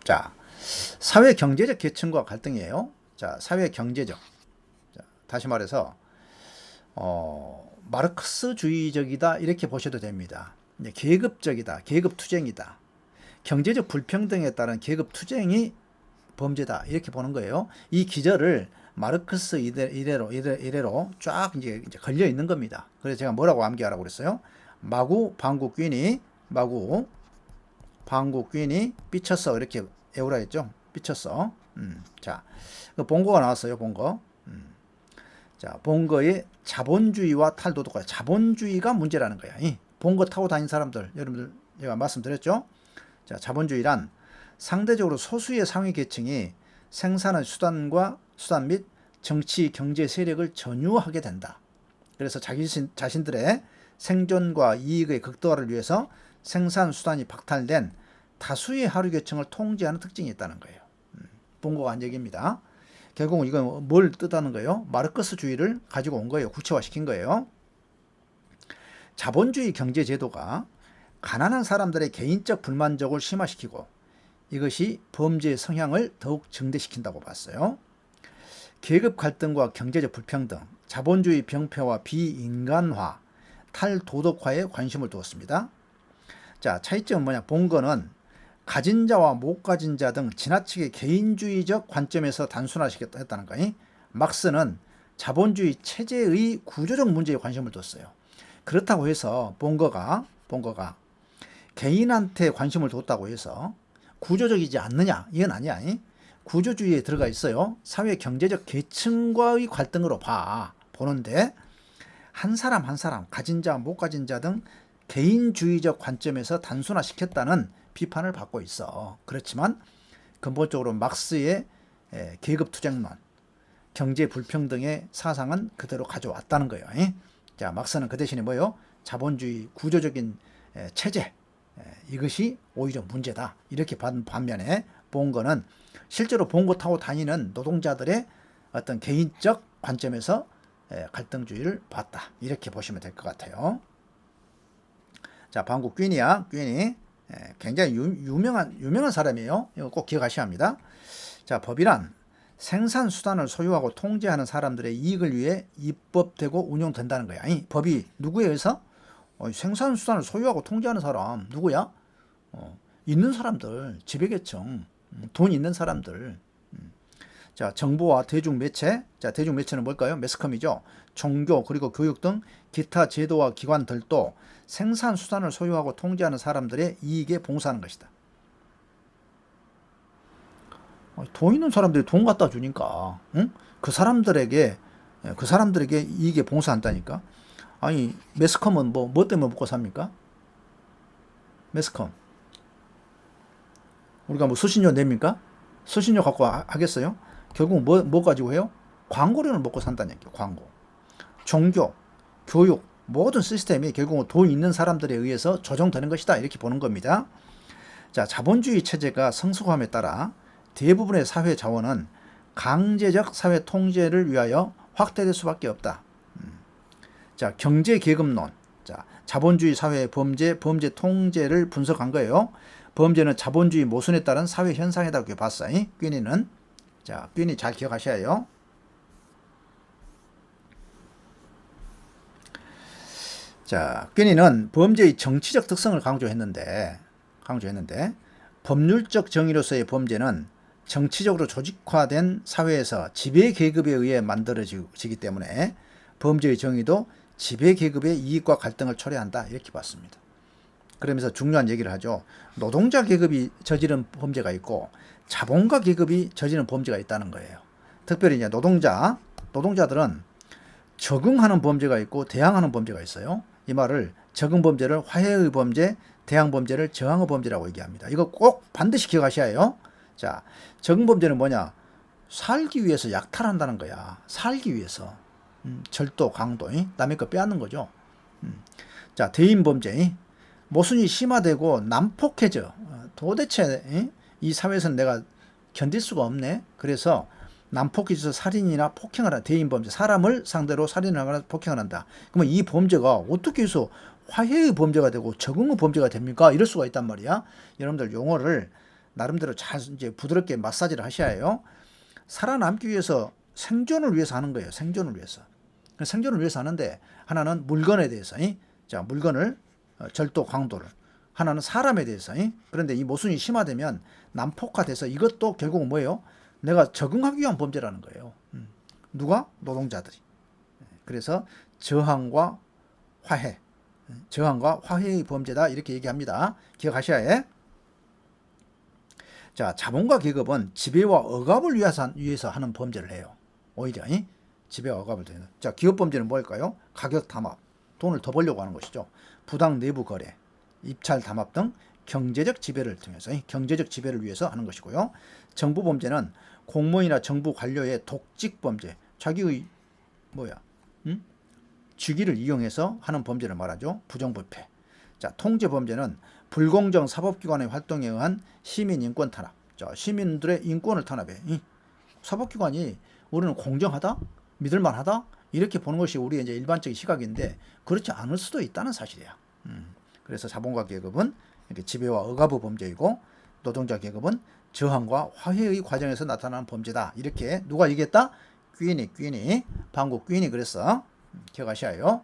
자, 사회 경제적 계층과 갈등이에요. 자, 사회 경제적. 자, 다시 말해서 마르크스주의적이다 이렇게 보셔도 됩니다. 이제 계급적이다, 계급 투쟁이다. 경제적 불평등에 따른 계급 투쟁이 범죄다 이렇게 보는 거예요. 이 기저를 마르크스 이래로 쫙 이제 걸려 있는 겁니다. 그래서 제가 뭐라고 암기하라고 그랬어요? 마구 방구 뀌니 삐쳤어 이렇게 외우라 했죠. 삐쳤어. 자, 본거가 나왔어요. 본거. 자, 본거의 자본주의와 탈도덕화. 자본주의가 문제라는 거야. 본거 타고 다닌 사람들, 여러분들 제가 말씀드렸죠. 자, 자본주의란 상대적으로 소수의 상위 계층이 생산의 수단 및 정치, 경제 세력을 전유하게 된다. 그래서 자신들의 생존과 이익의 극대화를 위해서 생산 수단이 박탈된 다수의 하류 계층을 통제하는 특징이 있다는 거예요. 본거가 한 얘기입니다. 결국은 이건 뭘 뜻하는 거예요? 마르크스주의를 가지고 온 거예요. 구체화시킨 거예요. 자본주의 경제 제도가 가난한 사람들의 개인적 불만족을 심화시키고 이것이 범죄의 성향을 더욱 증대시킨다고 봤어요. 계급 갈등과 경제적 불평등, 자본주의 병폐와 비인간화, 탈도덕화에 관심을 두었습니다. 자, 차이점은 뭐냐? 본거는 가진 자와 못 가진 자 등 지나치게 개인주의적 관점에서 단순화시켰다는 거예요. 막스는 자본주의 체제의 구조적 문제에 관심을 뒀어요. 그렇다고 해서 본거가 개인한테 관심을 뒀다고 해서 구조적이지 않느냐? 이건 아니야. 구조주의에 들어가 있어요. 사회 경제적 계층과의 갈등으로 보는데 한 사람 한 사람 가진 자 못 가진 자 등 개인주의적 관점에서 단순화시켰다는 비판을 받고 있어. 그렇지만 근본적으로 막스의 계급투쟁론, 경제 불평등의 사상은 그대로 가져왔다는 거예요. 자, 막스는 그 대신에 뭐요? 자본주의 구조적인 체제, 이것이 오히려 문제다. 이렇게 반면에 본거는 실제로 본거 타고 다니는 노동자들의 어떤 개인적 관점에서 갈등주의를 봤다. 이렇게 보시면 될 것 같아요. 자, 방구 뀌니야. 뀌니. 굉장히 유명한 사람이에요. 이거 꼭 기억하셔야 합니다. 자, 법이란 생산 수단을 소유하고 통제하는 사람들의 이익을 위해 입법되고 운용된다는 거야. 법이 누구에 의해서? 생산 수단을 소유하고 통제하는 사람 누구야? 있는 사람들, 지배계층, 돈 있는 사람들. 자, 정보와 대중매체. 자, 대중매체는 뭘까요? 매스컴이죠. 종교 그리고 교육 등 기타 제도와 기관들도 생산 수단을 소유하고 통제하는 사람들의 이익에 봉사하는 것이다. 돈 있는 사람들이 돈 갖다 주니까, 응? 그 사람들에게 이익에 봉사한다니까. 아니, 매스컴은 뭐 때문에 먹고 삽니까? 매스컴. 우리가 뭐 수신료 냅니까? 수신료 갖고 하겠어요? 결국 뭐 가지고 해요? 광고료를 먹고 산다는 얘기예요. 광고. 종교, 교육, 모든 시스템이 결국은 돈 있는 사람들에 의해서 조정되는 것이다. 이렇게 보는 겁니다. 자, 자본주의 체제가 성숙함에 따라 대부분의 사회 자원은 강제적 사회 통제를 위하여 확대될 수밖에 없다. 자, 경제 계급론. 자, 자본주의 사회의 범죄 통제를 분석한 거예요. 범죄는 자본주의 모순에 따른 사회 현상이라고 봤어요. 뀌니는. 자, 뀌니 잘 기억하셔야 해요. 자, 뀌니는 범죄의 정치적 특성을 강조했는데 법률적 정의로서의 범죄는 정치적으로 조직화된 사회에서 지배계급에 의해 만들어지기 때문에 범죄의 정의도 지배계급의 이익과 갈등을 초래한다. 이렇게 봤습니다. 그러면서 중요한 얘기를 하죠. 노동자 계급이 저지른 범죄가 있고 자본가 계급이 저지른 범죄가 있다는 거예요. 특별히 이제 노동자들은 적응하는 범죄가 있고 대항하는 범죄가 있어요. 이 말을 적응 범죄를 화해의 범죄, 대항 범죄를 저항의 범죄라고 얘기합니다. 이거 꼭 반드시 기억하셔야 해요. 자, 적응 범죄는 뭐냐? 살기 위해서 약탈한다는 거야. 살기 위해서. 절도, 강도, 남의 거 빼앗는 거죠. 자, 대인 범죄. 모순이 심화되고 난폭해져. 도대체 이 사회에서는 내가 견딜 수가 없네. 그래서 난폭해져서 살인이나 폭행을 하는 대인 범죄, 사람을 상대로 살인을 하거나 폭행을 한다. 그러면 이 범죄가 어떻게 해서 화해의 범죄가 되고 적응의 범죄가 됩니까? 이럴 수가 있단 말이야. 여러분들 용어를 나름대로 잘 이제 부드럽게 마사지를 하셔야 해요. 살아남기 위해서 생존을 위해서 하는 거예요. 생존을 위해서. 생존을 위해서 하는데 하나는 물건에 대해서 자 물건을 절도 강도를 하나는 사람에 대해서 그런데 이 모순이 심화되면 난폭화돼서 이것도 결국 뭐예요? 내가 적응하기 위한 범죄라는 거예요. 누가? 노동자들이. 그래서 저항과 화해, 저항과 화해의 범죄다 이렇게 얘기합니다. 기억하셔야 해. 자, 자본과 계급은 지배와 억압을 위해서 하는 범죄를 해요. 오히려 지배와 억압을 되는. 자, 기업 범죄는 뭘까요? 가격 담합, 돈을 더 벌려고 하는 것이죠. 부당 내부 거래, 입찰 담합 등 경제적 지배를 통해서 경제적 지배를 위해서 하는 것이고요. 정부 범죄는 공무원이나 정부 관료의 독직 범죄, 자기의 직위를 이용해서 하는 범죄를 말하죠. 부정부패. 자, 통제 범죄는 불공정 사법기관의 활동에 의한 시민 인권 탄압. 자, 시민들의 인권을 탄압해. 사법기관이 우리는 공정하다, 믿을만하다 이렇게 보는 것이 우리의 이제 일반적인 시각인데 그렇지 않을 수도 있다는 사실이야. 그래서 자본가 계급은 이렇게 지배와 억압의 범죄이고 노동자 계급은 저항과 화해의 과정에서 나타나는 범죄다. 이렇게 누가 얘기했다? 퀸이 방국 퀸이 그랬어. 기억하셔야 해요.